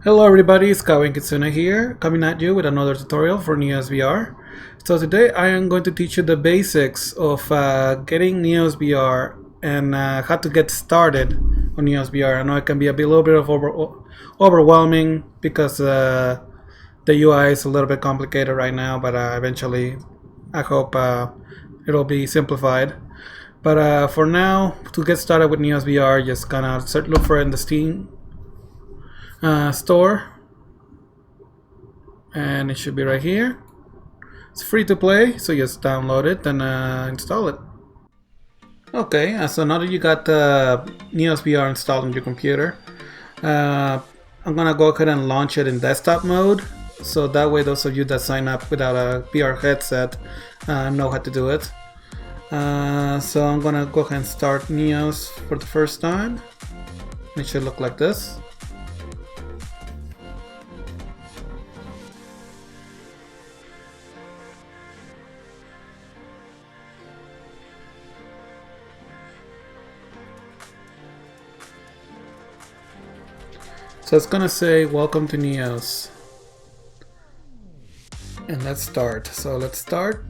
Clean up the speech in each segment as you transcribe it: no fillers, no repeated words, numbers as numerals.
Hello everybody, it's Kawin Kitsune here, coming at you with another tutorial for Neos VR. So today I am going to teach you the basics of getting Neos VR and how to get started on Neos VR. I know it can be little bit of overwhelming because the UI is a little bit complicated right now, but eventually I hope it'll be simplified. But for now, to get started with Neos VR, just gonna look for it in the Steam store, and it should be right here. It's free to play, so just download it and install it. Okay, so now that you got Neos VR installed on your computer, I'm gonna go ahead and launch it in desktop mode, so that way those of you that sign up without a VR headset know how to do it. So I'm gonna go ahead and start Neos for the first time. It should look like this. So it's gonna say welcome to Neos, and let's start. So let's start,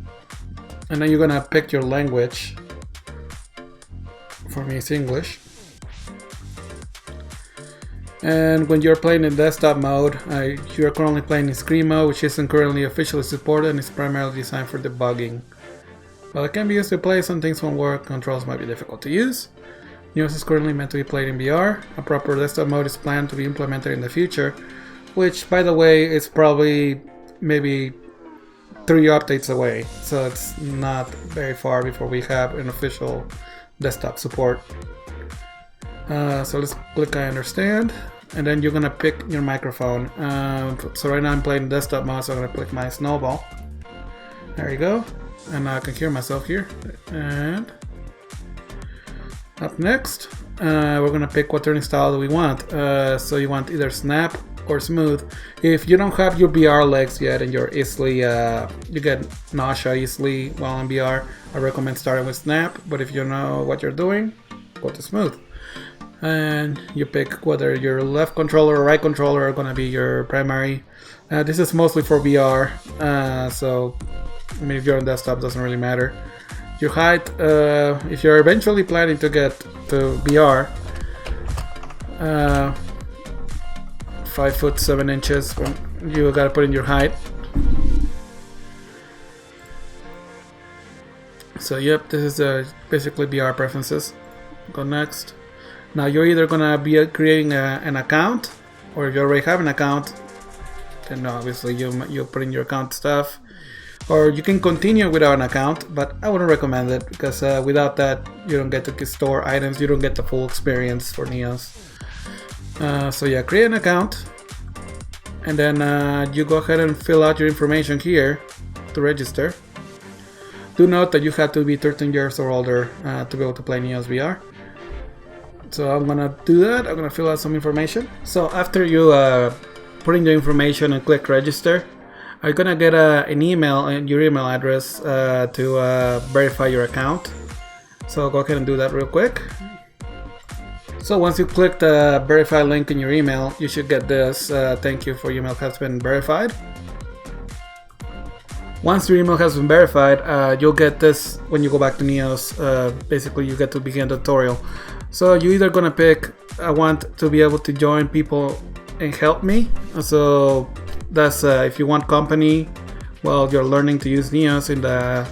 and then you're gonna pick your language. For me it's English. And when you're playing in desktop mode, you're currently playing in screen mode, which isn't currently officially supported and is primarily designed for debugging. While it can be used to play, some things won't work, controls might be difficult to use. Neos is currently meant to be played in VR. A proper desktop mode is planned to be implemented in the future, which, by the way, is probably maybe 3 updates away, so it's not very far before we have an official desktop support. So let's click I understand, and then you're gonna pick your microphone. So right now I'm playing desktop mode, so I'm gonna click my snowball. There you go, and I can hear myself here. And up next, we're gonna pick what turning style do we want. So you want either snap or smooth. If you don't have your VR legs yet and you're easily, you get nausea easily while in VR, I recommend starting with snap. But if you know what you're doing, go to smooth. And you pick whether your left controller or right controller are gonna be your primary. This is mostly for VR, so I mean, if you're on desktop, it doesn't really matter. Your height, if you're eventually planning to get to VR, 5'7" you gotta put in your height. So yep, this is basically VR preferences. Go next. Now you're either gonna be creating an account, or if you already have an account, then obviously you put in your account stuff. Or you can continue without an account, but I wouldn't recommend it because without that you don't get to store items, you don't get the full experience for Neos. So yeah, create an account, and then you go ahead and fill out your information here to register. Do note that you have to be 13 years or older to be able to play Neos VR. So I'm gonna do that. I'm gonna fill out some information. So after you put in the information and click register, are gonna get an email and your email address to verify your account. So go ahead and do that real quick. So once you click the verify link in your email, you should get this. Thank you for your email has been verified. Once your email has been verified, you'll get this when you go back to Neos. Basically, you get to begin the tutorial. So you're either gonna pick, I want to be able to join people and help me. So that's if you want company while you're learning to use Neos in the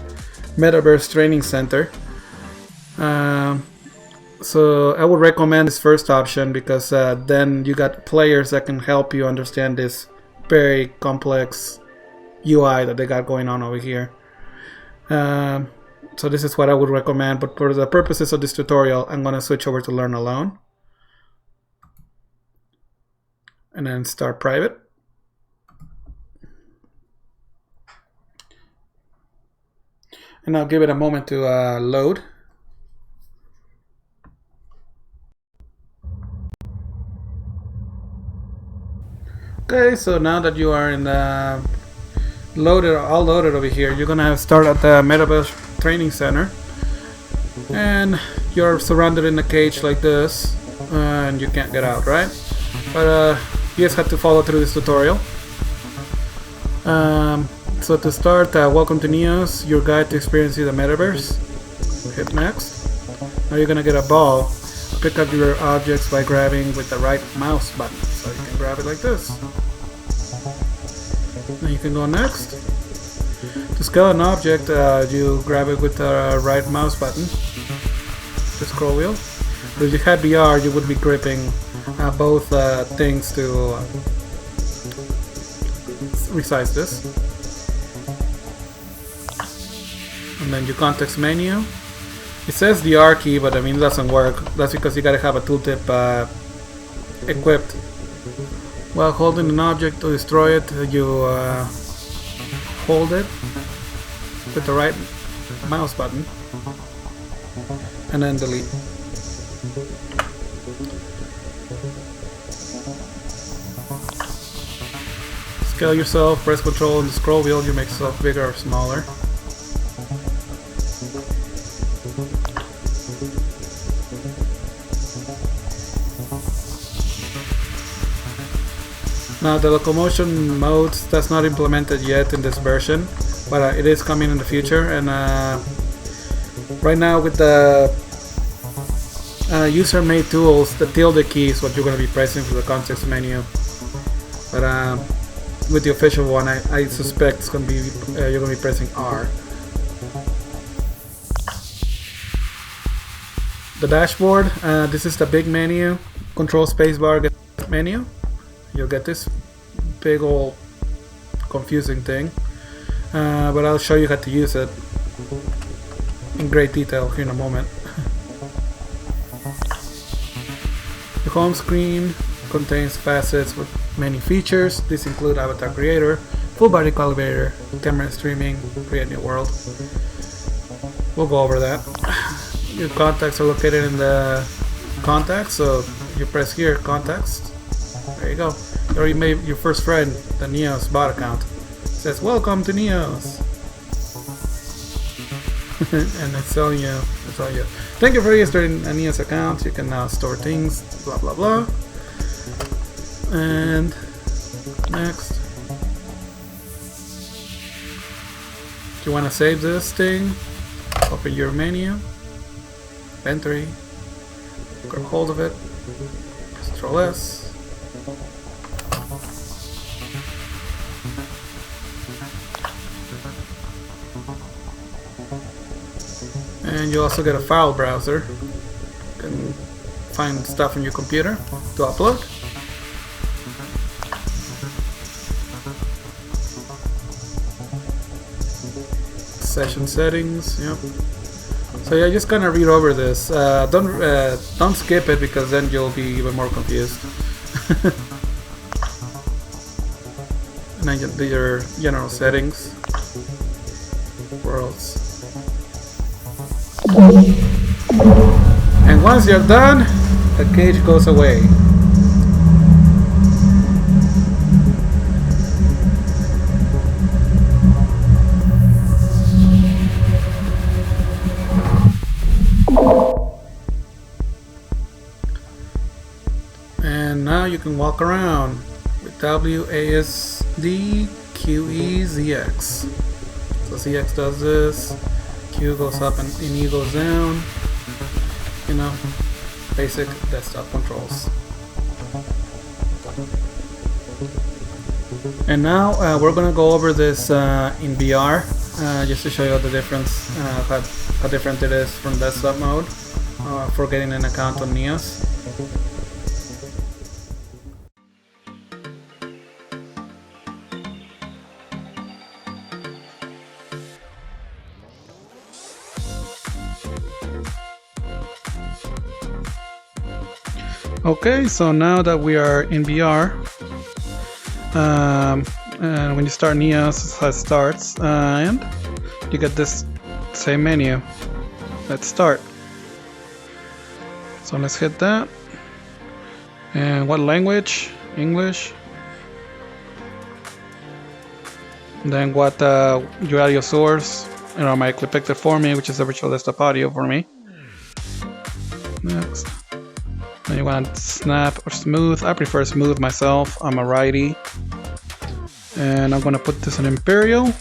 Metaverse Training Center. So I would recommend this first option because then you got players that can help you understand this very complex UI that they got going on over here. So this is what I would recommend, but for the purposes of this tutorial, I'm going to switch over to Learn Alone. And then start private. And I'll give it a moment to load. Okay, so now that you are in the all loaded over here, you're gonna start at the Metaverse Training Center, and you're surrounded in a cage like this, and you can't get out, right? But you just have to follow through this tutorial. So to start, welcome to Neos, your guide to experiencing the metaverse. Hit next. Now you're gonna get a ball. Pick up your objects by grabbing with the right mouse button. So you can grab it like this. Then you can go next. To scale an object, you grab it with the right mouse button. The scroll wheel. But if you had VR, you would be gripping both things to resize this. And then your context menu. It says the R key, but I mean it doesn't work. That's because you gotta have a tooltip equipped. While holding an object to destroy it, you hold it with the right mouse button and then delete. Scale yourself, press control on the scroll wheel, you make yourself bigger or smaller. Now the locomotion mode, that's not implemented yet in this version, but it is coming in the future. And right now with the user-made tools, the tilde key is what you're going to be pressing for the context menu. But with the official one, I suspect it's going to be you're going to be pressing R. The dashboard. This is the big menu. Control spacebar, get menu. You'll get this big old confusing thing, but I'll show you how to use it in great detail here in a moment. The home screen contains facets with many features. These include avatar creator, full body calibrator, camera streaming, create new world. We'll go over that. Your contacts are located in the contacts, so you press here, contacts. There you go. You already made your first friend, the Neos bot account. It says, welcome to Neos. And it's telling you, thank you for registering a Neos account. You can now store things, blah, blah, blah. And next. If you want to save this thing, open your menu, inventory, grab hold of it, Ctrl S. And you also get a file browser. You can find stuff on your computer to upload. Session settings, yep. So yeah, just kind of read over this. Don't skip it because then you'll be even more confused. And then you do your general settings. Worlds. And once you're done, the cage goes away. And now you can walk around with WASD QEZX. So ZX does this. Q goes up and E goes down. You know, basic desktop controls. And now we're gonna go over this in VR, just to show you the difference, how different it is from desktop mode for getting an account on Neos. Okay, so now that we are in VR, and when you start Neos, it starts, and you get this same menu. Let's start. So let's hit that. And what language? English. And then what your audio source. You know, my clip picked it for me, which is the virtual desktop audio for me. Next. Then you want to snap or smooth. I prefer smooth myself. I'm a righty. And I'm gonna put this in Imperial.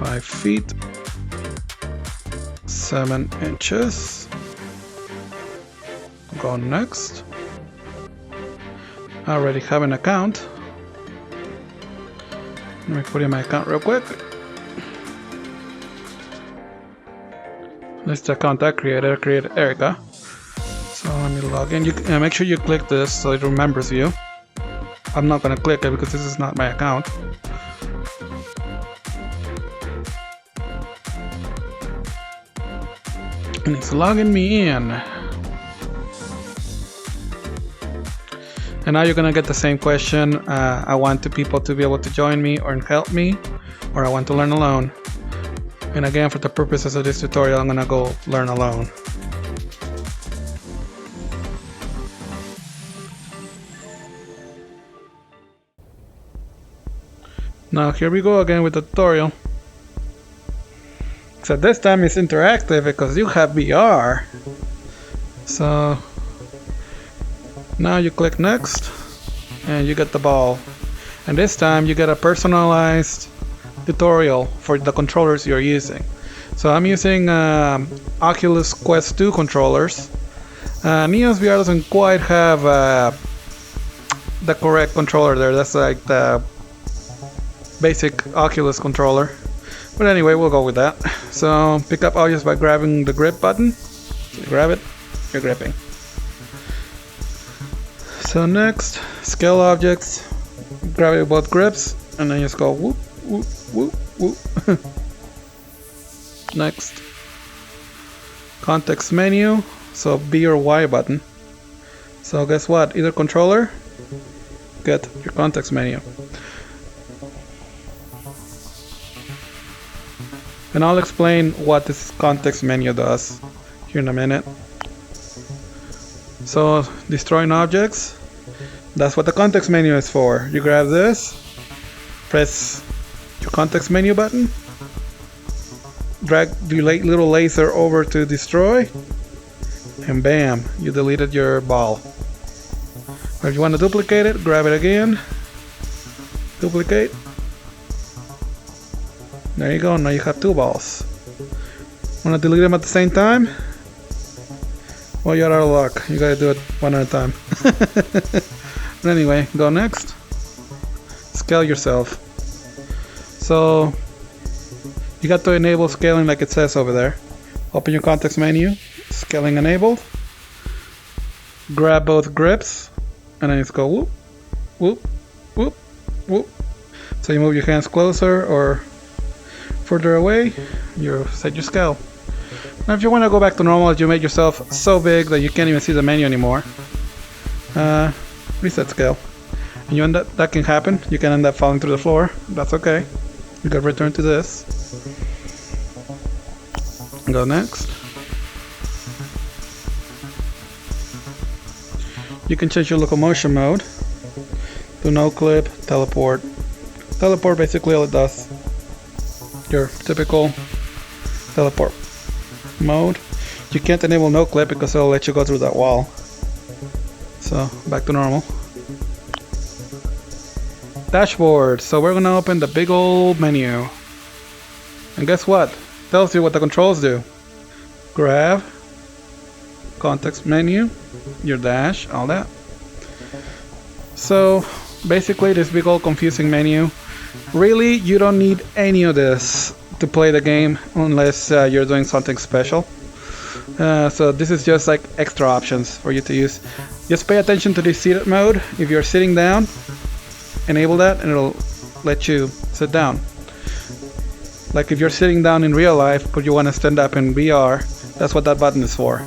5 feet. 7 inches. Go next. I already have an account. Let me put in my account real quick. This is the account I created Erica. So let me log in. Make sure you click this so it remembers you. I'm not gonna click it because this is not my account. And it's logging me in. And now you're gonna get the same question. I want people to be able to join me or help me, or I want to learn alone. And again, for the purposes of this tutorial, I'm gonna go learn alone. Now here we go again with the tutorial. So this time it's interactive because you have VR. So now you click next and you get the ball. And this time you get a personalized tutorial for the controllers you're using. So I'm using Oculus Quest 2 controllers. Neos VR doesn't quite have the correct controller there. That's like the basic Oculus controller. But anyway, we'll go with that. So pick up objects by grabbing the grip button. So you grab it, you're gripping. So next, scale objects. Grab it with both grips, and then just go whoop, whoop, whoop, whoop. Next, context menu. So B or Y button. So guess what? Either controller, get your context menu. And I'll explain what this context menu does here in a minute. So destroying objects, that's what the context menu is for. You grab this, press your context menu button, drag the little laser over to destroy, and bam, you deleted your ball. Or if you want to duplicate it, grab it again, duplicate. There you go, now you have 2 balls. Want to delete them at the same time? Well, you're out of luck. You gotta do it one at a time. But anyway, go next. Scale yourself. So you got to enable scaling like it says over there. Open your context menu, scaling enabled. Grab both grips, and then just go whoop, whoop, whoop, whoop. So you move your hands closer or further away, you set your scale. Now if you want to go back to normal, you made yourself so big that you can't even see the menu anymore, reset scale. And that can happen. You can end up falling through the floor. That's okay. You can return to this. Go next. You can change your locomotion mode to no clip, teleport. Teleport, basically all it does, your typical teleport mode. You can't enable no clip because it'll let you go through that wall. So back to normal. Dashboard. So we're gonna open the big old menu, and guess what? Tells you what the controls do. Grab, context menu, your dash, all that. So basically this big old confusing menu. Really, you don't need any of this to play the game unless you're doing something special. So this is just like extra options for you to use. Just pay attention to the seated mode. If you're sitting down, enable that and it'll let you sit down. Like if you're sitting down in real life but you want to stand up in VR, that's what that button is for.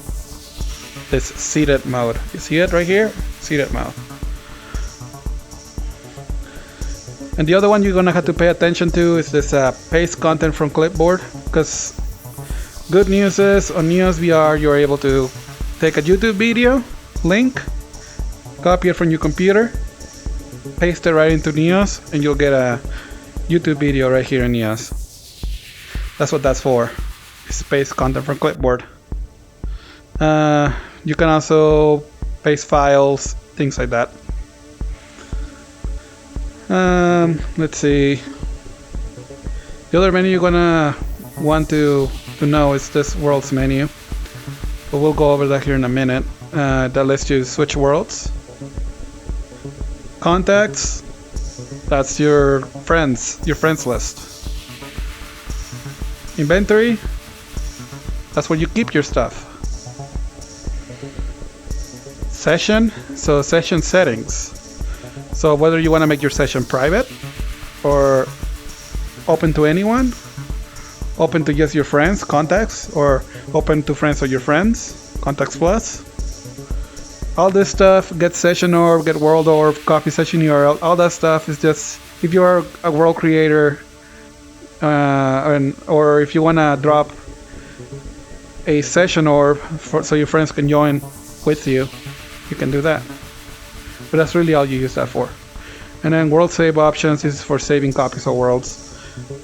This seated mode. You see it right here? Seated mode. And the other one you're gonna have to pay attention to is this paste content from clipboard, because good news is on Neos VR you're able to take a YouTube video link, copy it from your computer, paste it right into Neos, and you'll get a YouTube video right here in Neos. That's what that's for. It's paste content from clipboard. You can also paste files, things like that. Let's see. The other menu you're gonna want to know is this worlds menu, but we'll go over that here in a minute. That lets you switch worlds. Contacts, that's your friends list. Inventory, that's where you keep your stuff. Session, so session settings. So whether you want to make your session private or open to anyone, open to just your friends, contacts, or open to friends of your friends, contacts plus. All this stuff, get session orb, get world orb, copy session URL, all that stuff is just, if you are a world creator, or if you want to drop a session orb so your friends can join with you, you can do that. But that's really all you use that for. And then world save options is for saving copies of worlds,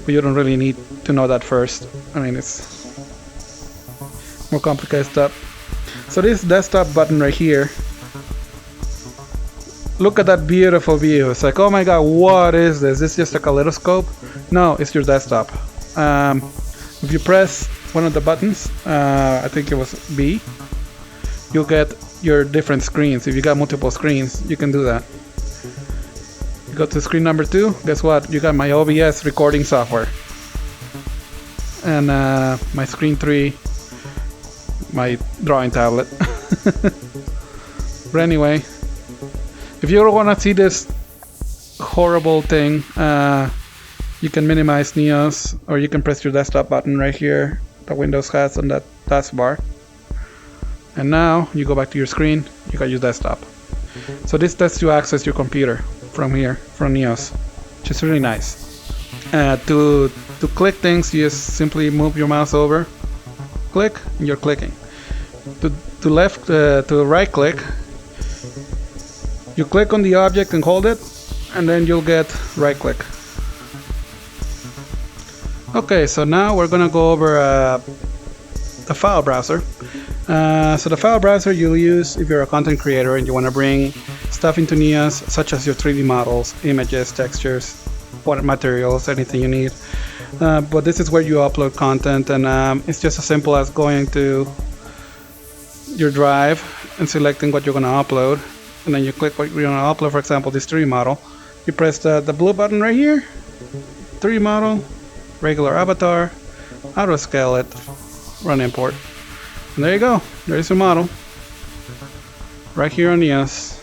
but you don't really need to know that first. I mean, it's more complicated stuff. So this desktop button right here, look at that beautiful view. It's like, oh my god, what is this? Is this just a kaleidoscope? No, it's your desktop. If you press one of the buttons, I think it was B, you'll get your different screens. If you got multiple screens, you can do that. You go to screen number 2, guess what? You got my OBS recording software. And my screen 3, my drawing tablet. But anyway, if you don't want to see this horrible thing, you can minimize Neos, or you can press your desktop button right here that Windows has on that taskbar. And now you go back to your screen, you got your desktop. So this lets you access your computer from here, from Neos, which is really nice. To click things, you just simply move your mouse over, click, and you're clicking. To right click, you click on the object and hold it, and then you'll get right click. Okay, so now we're gonna go over the file browser. So the file browser you'll use if you're a content creator and you want to bring stuff into Neos, such as your 3D models, images, textures, water materials, anything you need. But this is where you upload content, and it's just as simple as going to your drive and selecting what you're going to upload, and then you click what you're going to upload. For example, this 3D model, you press the blue button right here, 3D model, regular avatar, auto scale it, run import. And there you go, there's your model right here on Neos.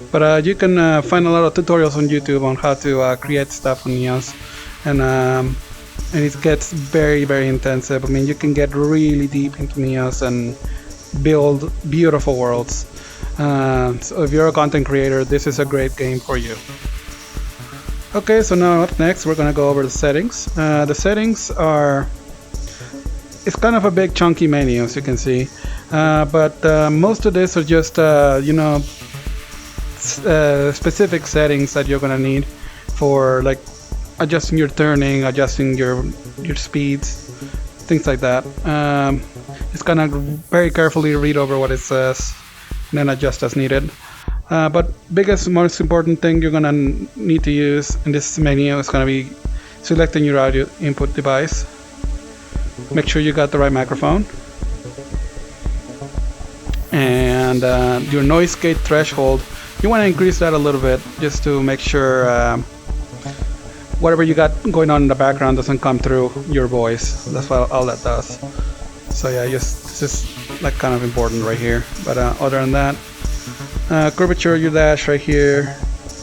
But you can find a lot of tutorials on YouTube on how to create stuff on Neos, and it gets very, very intensive. I mean, you can get really deep into Neos and build beautiful worlds. So if you're a content creator, this is a great game for you. Okay, so now up next we're gonna go over the settings. The settings are, it's kind of a big chunky menu, as you can see, but most of this are just specific settings that you're gonna need for, like, adjusting your turning, adjusting your speeds, things like that. Just gonna very carefully read over what it says and then adjust as needed. But biggest, most important thing you're gonna need to use in this menu is gonna be selecting your audio input device. Make sure you got the right microphone, and your noise gate threshold, you want to increase that a little bit just to make sure whatever you got going on in the background doesn't come through your voice. That's what all that does. So yeah, this is like kind of important right here. But other than that, curvature your dash right here,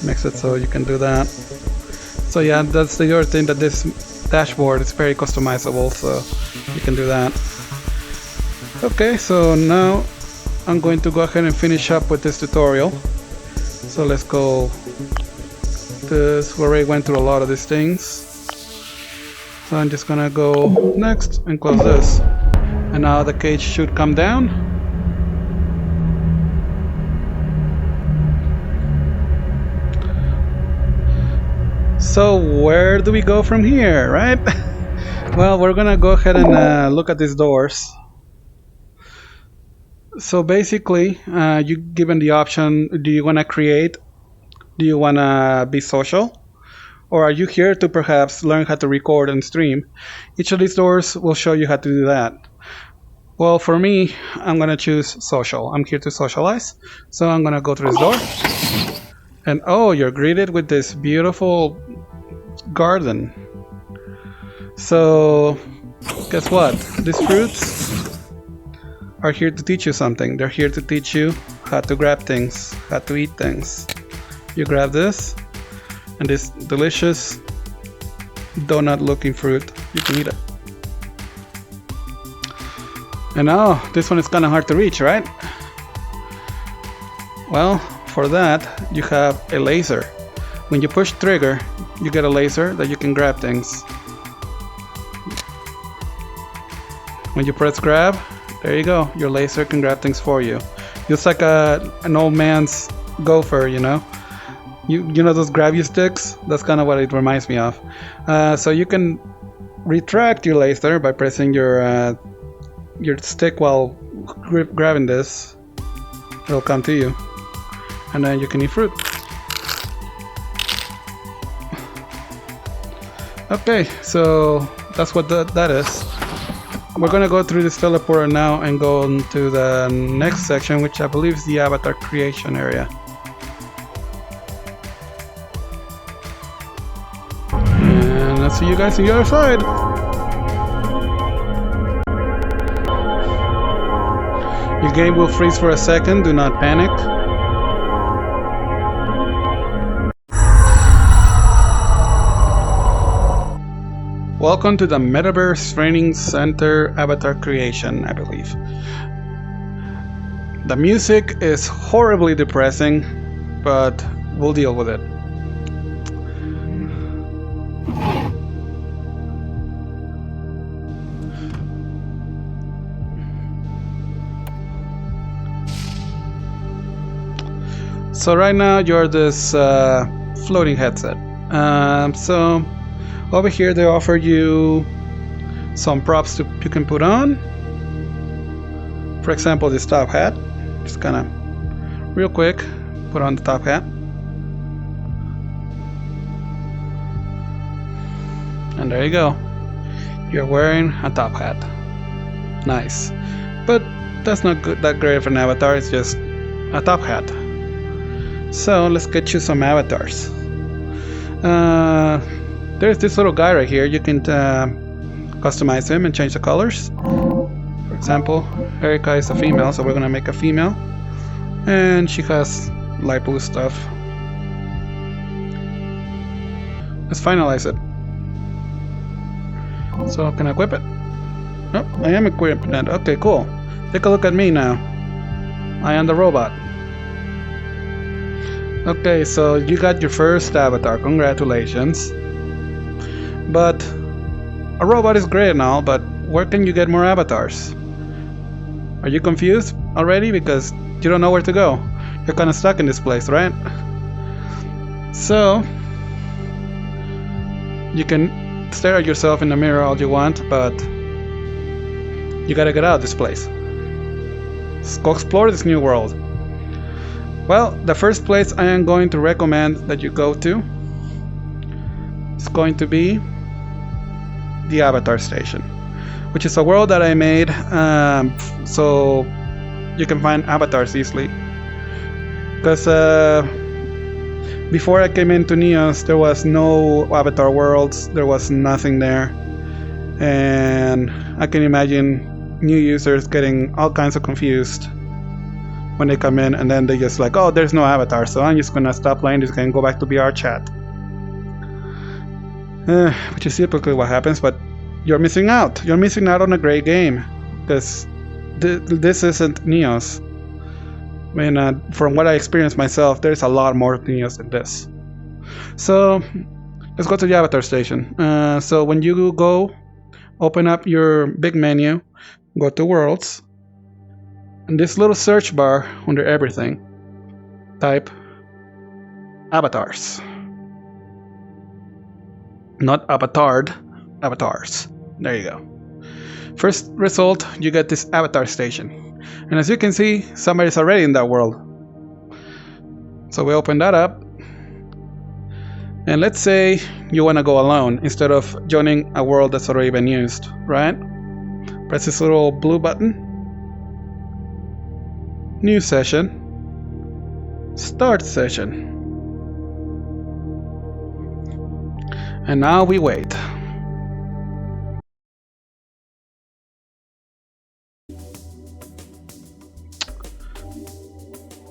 makes it so you can do that. So yeah, that's the other thing, that this dashboard is very customizable, so you can do that. Okay, so now I'm going to go ahead and finish up with this tutorial. So let's go. We already went through a lot of these things, so I'm just gonna go next and close this, and now the cage should come down. So where do we go from here, right? Well, we're gonna go ahead and look at these doors. So basically, you're given the option, do you want to create? Do you want to be social? Or are you here to perhaps learn how to record and stream? Each of these doors will show you how to do that. Well, for me, I'm going to choose social. I'm here to socialize. So I'm going to go through this door. And oh, you're greeted with this beautiful garden. So, guess what? These fruits are here to teach you something. They're here to teach you how to grab things, how to eat things. You grab this, and this delicious donut looking fruit, you can eat it. And now, this one is kind of hard to reach, right? Well, for that, you have a laser. When you push trigger, you get a laser that you can grab things. When you press grab, there you go. Your laser can grab things for you. It's like an old man's gopher, you know? You know those grabby sticks? That's kind of what it reminds me of. So you can retract your laser by pressing your stick while grabbing this. It'll come to you. And then you can eat fruit. Okay, so that's what that is. We're gonna go through this teleporter now and go into the next section, which I believe is the avatar creation area. And I'll see you guys on the other side. Your game will freeze for a second, do not panic. Welcome to the Metaverse Training Center Avatar Creation, I believe. The music is horribly depressing, but we'll deal with it. So right now you're this floating headset. So over here they offer you some props you can put on. For example, this top hat. Just kind of real quick put on the top hat. And there you go. You're wearing a top hat. Nice. But that's not that great of an avatar, it's just a top hat. So let's get you some avatars. There's this little guy right here. You can customize him and change the colors. For example, Erika is a female, so we're gonna make a female, and she has light blue stuff. Let's finalize it. So can I equip it? Oh, I am equipping it. Okay, cool. Take a look at me now. I am the robot. Okay, so you got your first avatar. Congratulations. But a robot is great and all, but where can you get more avatars? Are you confused already? Because you don't know where to go. You're kind of stuck in this place, right? So you can stare at yourself in the mirror all you want, but you gotta get out of this place. Let's go explore this new world. Well, the first place I am going to recommend that you go to is going to be the Avatar Station, which is a world that I made so you can find avatars easily. Because before I came into Neos, there was no avatar worlds, there was nothing there, and I can imagine new users getting all kinds of confused when they come in, and then they just like, oh, there's no avatar, so I'm just gonna stop playing this game and go back to VR chat. Which is typically what happens, but you're missing out. You're missing out on a great game, because this isn't Neos. I mean, from what I experienced myself, there's a lot more Neos than this. So let's go to the Avatar Station. So when you go, open up your big menu, go to Worlds, and this little search bar under everything, type avatars. Not avatared, avatars. There you go. First result, you get this Avatar Station. And as you can see, somebody's already in that world. So we open that up. And let's say you want to go alone instead of joining a world that's already been used, right? Press this little blue button. New session. Start session. And now we wait.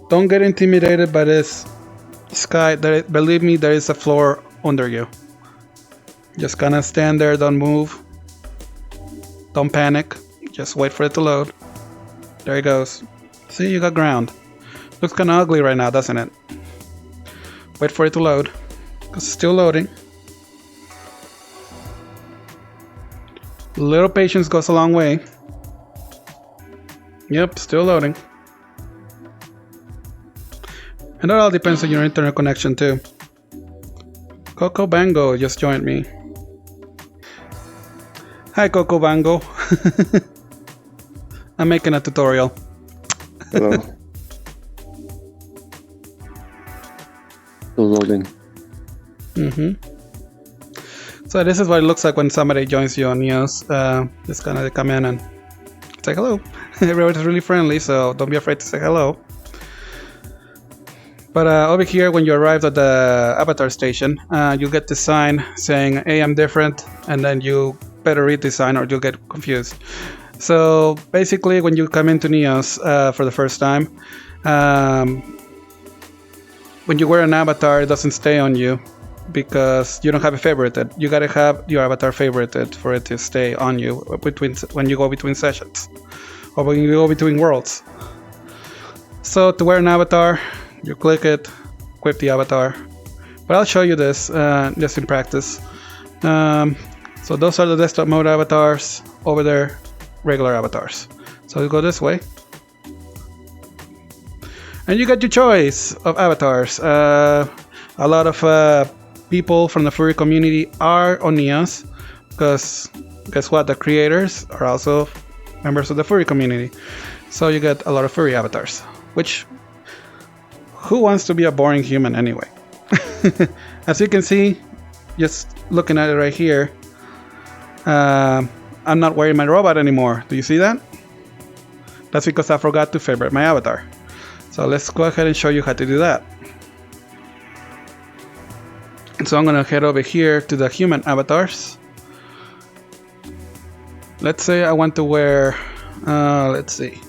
Don't get intimidated by this sky. Believe me, there is a floor under you. Just kind of stand there, don't move. Don't panic. Just wait for it to load. There it goes. See, you got ground. Looks kind of ugly right now, doesn't it? Wait for it to load. Because it's still loading. Little patience goes a long way. Yep, still loading. And that all depends on your internet connection too. Coco Bango just joined me. Hi Coco Bango. I'm making a tutorial. Hello. Still loading. So this is what it looks like when somebody joins you on Neos. Just kind of come in and say hello. Everybody's really friendly, so don't be afraid to say hello. But over here, when you arrive at the avatar station, you get this sign saying, "Hey, I'm different," and then you better read this sign or you'll get confused. So basically, when you come into Neos for the first time, when you wear an avatar, it doesn't stay on you because you don't have it favorited. You gotta have your avatar favorited for it to stay on you when you go between sessions or when you go between worlds. So to wear an avatar, you click it, equip the avatar. But I'll show you this just in practice. So those are the desktop mode avatars. Over there, regular avatars. So you go this way. And you got your choice of avatars. A lot of people from the furry community are on Neos because guess what? The creators are also members of the furry community. So you get a lot of furry avatars, which who wants to be a boring human anyway? As you can see, just looking at it right here, I'm not wearing my robot anymore. Do you see that? That's because I forgot to favorite my avatar. So let's go ahead and show you how to do that. So I'm gonna head over here to the human avatars. Let's say I want to wear, let's see.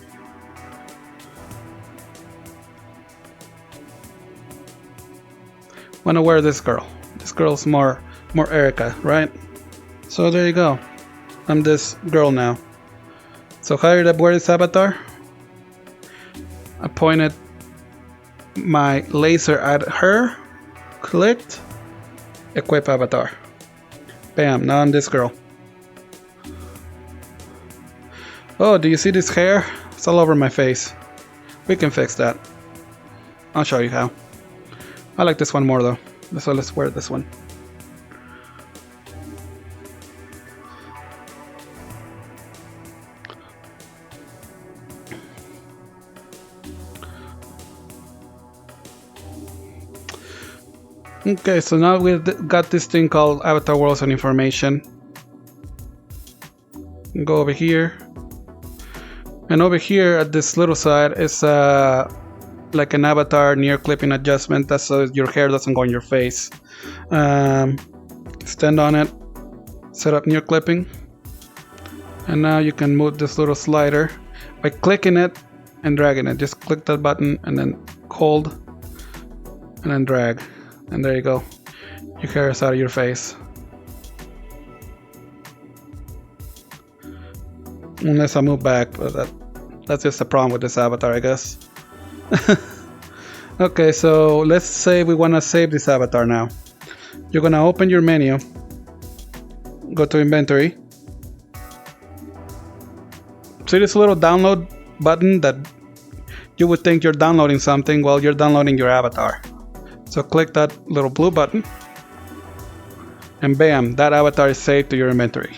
Want to wear this girl. This girl's more Erica, right? So there you go. I'm this girl now. So how did I wear this avatar? I pointed my laser at her, clicked, equip avatar. Bam, now I'm this girl. Oh, do you see this hair? It's all over my face. We can fix that. I'll show you how. I like this one more though, so let's wear this one. Okay, so now we've got this thing called Avatar Worlds and Information. Go over here. And over here at this little side is like an avatar near clipping adjustment. That's so your hair doesn't go on your face. Stand on it, set up near clipping. And now you can move this little slider by clicking it and dragging it. Just click that button and then hold and then drag. And there you go. Your hair is out of your face. Unless I move back, but that's just a problem with this avatar, I guess. Okay, so let's say we want to save this avatar now. You're gonna open your menu, go to inventory. See this little download button that you would think you're downloading something? Well, you're downloading your avatar. So click that little blue button and bam, that avatar is saved to your inventory.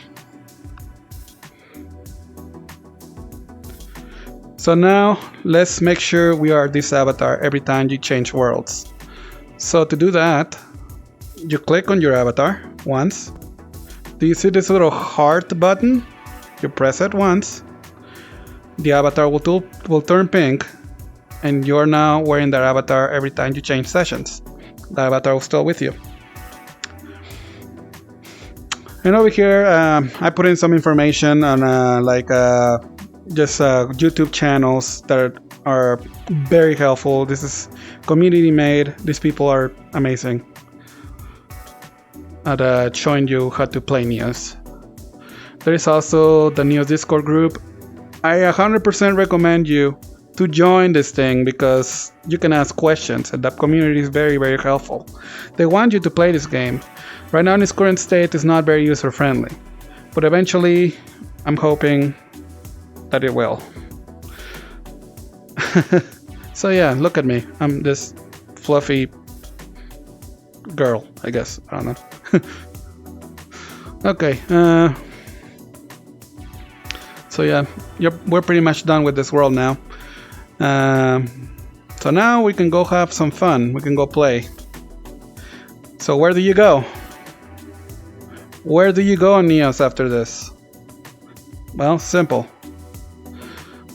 So now let's make sure we are this avatar every time you change worlds. So to do that, you click on your avatar once. Do you see this little heart button? You press it once. The avatar will turn pink, and you're now wearing that avatar every time you change sessions. The avatar will still with you. And over here, I put in some information on just YouTube channels that are very helpful. This is community made. These people are amazing at showing you how to play Neos. There is also the Neos Discord group. I 100% recommend you to join this thing because you can ask questions and that community is very, very helpful. They want you to play this game. Right now in its current state it's not very user friendly, but eventually I'm hoping that it will. So yeah, look at me. I'm this fluffy girl, I guess. I don't know. Okay. So yeah, we're pretty much done with this world now. So now we can go have some fun. We can go play. So where do you go? Where do you go on Neos after this? Well, simple.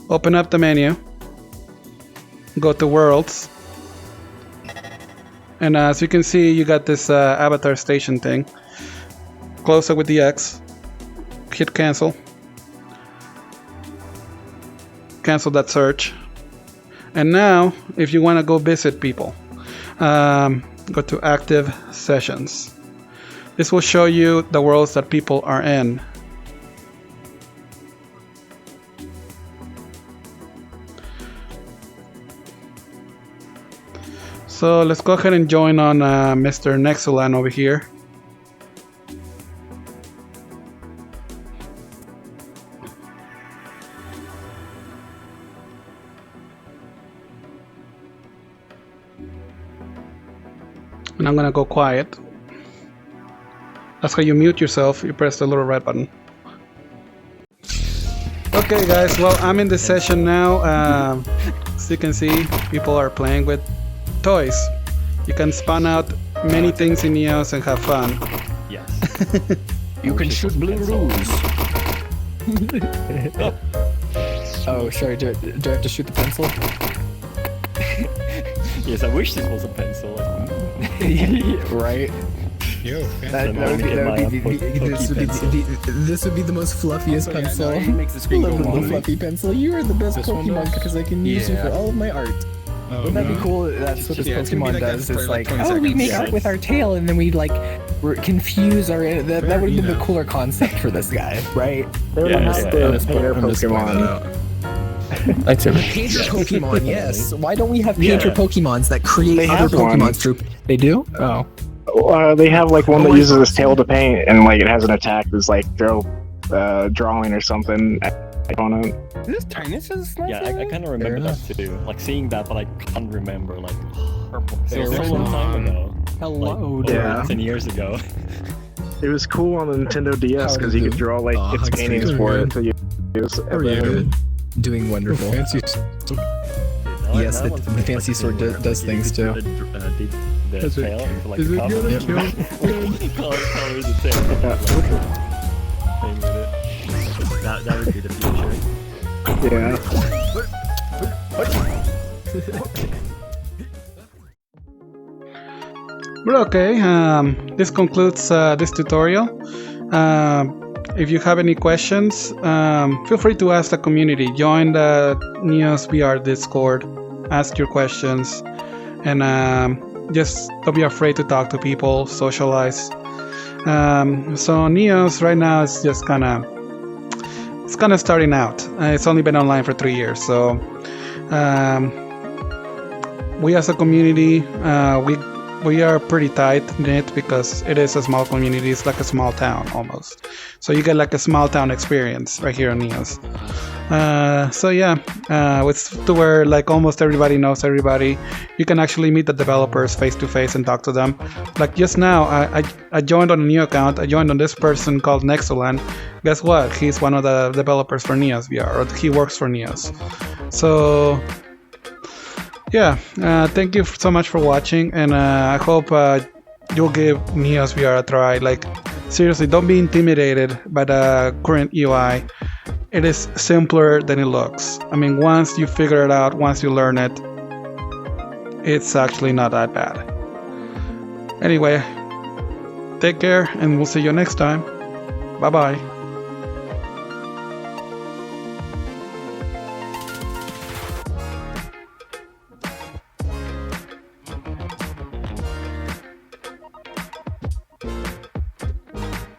Open up the menu. Go to Worlds. And as you can see, you got this avatar station thing. Close it with the X. Hit cancel. Cancel that search. And now, if you want to go visit people, go to Active Sessions. This will show you the worlds that people are in. So let's go ahead and join on Mr. Nexulan over here. And I'm gonna go quiet. That's how you mute yourself. You press the little red button. Okay guys, well I'm in the session now. As you can see, people are playing with toys. You can spawn out many things in Neos and have fun. Yes. You can shoot blue rules. Oh, sorry, do I have to shoot the pencil? Yes, I wish this was a pencil. Right? Yo, This would be the most fluffiest pencil. It makes the screen go Love the wonky. fluffy pencil. You are the best This one Pokemon does? because I can use you for Yeah. all of my art. Oh, Wouldn't that be no. cool? That's what this Yeah, it's gonna be Pokemon like that does. for It's like like, 20 oh, we seconds. make art with our tail, and then we like confuse our. That would have Very, been the cooler concept for this guy, right? Painter Pokemon. Painter Pokemon, yes. Why don't we have painter Pokemons that create They other have one. Pokemons through? They do? Oh. They have like one that uses his tail to paint, and like it has an attack that's like drawing or something. I don't know. This Tynus is nice. Yeah, I kind of remember that too. Like seeing that, but I can't remember. Like, it was There so long was time one. ago. Hello, Like, dude. Yeah. 10 years ago. It was cool on the Nintendo DS because you could draw like Aw, its it's paintings really for good. it. So you use How are you doing? Doing wonderful. Fancy. Yes, the fancy sword does things too. The Is it- tail, like is the it cover. gonna kill? Color the tail. Thing with it. That would be the future. Yeah. Well, okay, this concludes this tutorial. If you have any questions, feel free to ask the community. Join the Neos VR Discord, ask your questions, and just don't be afraid to talk to people, socialize. So Neos right now is just kind of starting out. It's only been online for 3 years, so we as a community, we are pretty tight knit because it is a small community. It's like a small town almost. So you get like a small town experience right here on Neos. So yeah, it's to where like almost everybody knows everybody. You can actually meet the developers face to face and talk to them. Like just now, I joined on a new account. I joined on this person called Nexolan. Guess what? He's one of the developers for Neos VR, or he works for Neos. So yeah, thank you so much for watching, and I hope you'll give Neos VR a try. Like seriously, don't be intimidated by the current UI. It is simpler than it looks. I mean, once you figure it out, once you learn it, it's actually not that bad. Anyway, take care, and we'll see you next time. Bye bye.